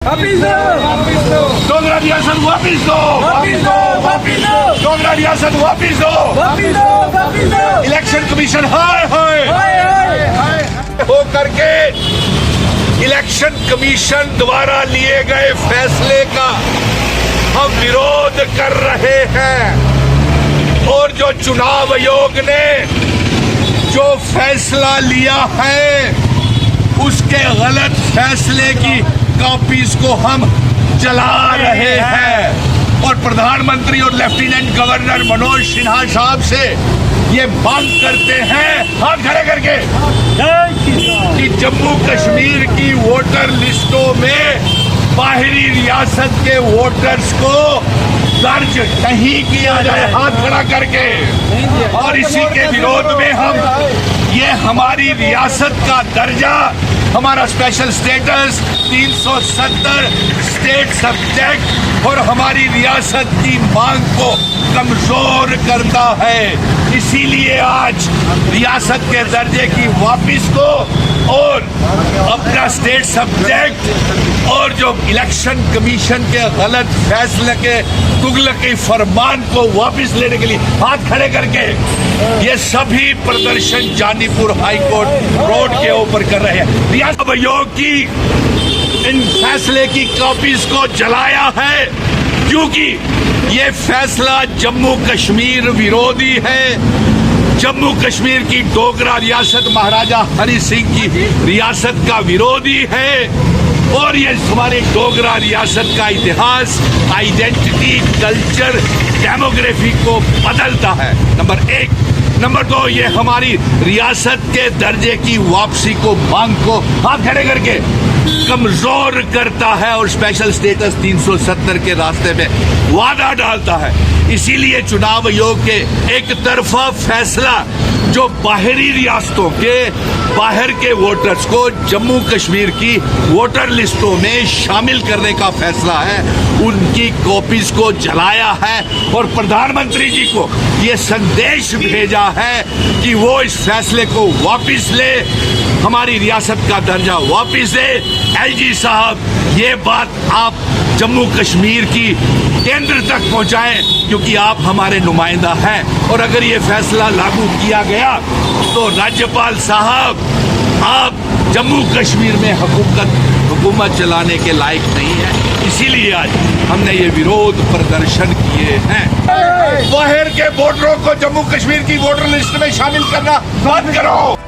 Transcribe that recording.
वापिस दो, डोगरा रियासत वापिस दो, वापिस दो, वापिस दो, डोगरा रियासत वापिस दो। वापिस दो, वापिस दो। इलेक्शन कमीशन हाय हाय हाय हाय हो करके इलेक्शन कमीशन द्वारा लिए गए फैसले का हम विरोध कर रहे हैं। और जो चुनाव आयोग ने जो फैसला लिया है उसके गलत फैसले की कॉपीज को हम जला रहे हैं और प्रधानमंत्री और लेफ्टिनेंट गवर्नर मनोज सिन्हा साहब से ये मांग करते हैं हाथ खड़े करके कि जम्मू कश्मीर की वोटर लिस्टों में बाहरी रियासत के वोटर्स को दर्ज नहीं किया जाए, हाथ खड़ा करके। और इसी के विरोध में ये हमारी रियासत का दर्जा, हमारा स्पेशल स्टेटस 370 स्टेट सब्जेक्ट और हमारी रियासत की मांग को कमजोर करता है। इसीलिए आज रियासत के दर्जे की वापिस को और अपना स्टेट सब्जेक्ट और जो इलेक्शन कमीशन के गलत फैसले के तुगलकी फरमान को वापस लेने के लिए हाथ खड़े करके ये सभी प्रदर्शन जानीपुर हाई कोर्ट रोड के ऊपर कर रहे हैं। रियासत आयोग की इन फैसले की कॉपीज को जलाया है क्योंकि ये फैसला जम्मू कश्मीर विरोधी है। जम्मू कश्मीर की डोगरा रियासत महाराजा हरि सिंह की रियासत का विरोधी है और ये हमारे डोगरा रियासत का इतिहास, आइडेंटिटी, कल्चर, डेमोग्राफी को बदलता है। नंबर एक। नंबर दो, ये हमारी रियासत के दर्जे की वापसी को मांग को हाथ खड़े करके कमजोर करता है और स्पेशल स्टेटस 370 के रास्ते में वादा डालता है। इसीलिए चुनाव आयोग के एक तरफा फैसला जो बाहरी रियासतों के बाहर के वोटर्स को जम्मू कश्मीर की वोटर लिस्टों में शामिल करने का फैसला है, उनकी कॉपीज को जलाया है और प्रधानमंत्री जी को ये संदेश भेजा है कि वो इस फैसले को वापस ले, हमारी रियासत का दर्जा वापस दे। एलजी साहब, ये बात आप जम्मू कश्मीर की केंद्र तक पहुंचाएं क्योंकि आप हमारे नुमाइंदा हैं और अगर ये फैसला लागू किया गया तो राज्यपाल साहब आप जम्मू कश्मीर में हुकूमत चलाने के लायक नहीं है। इसीलिए आज हमने ये विरोध प्रदर्शन किए हैं। बाहर के वोटरों को जम्मू कश्मीर की वोटर लिस्ट में शामिल करना बंद करो।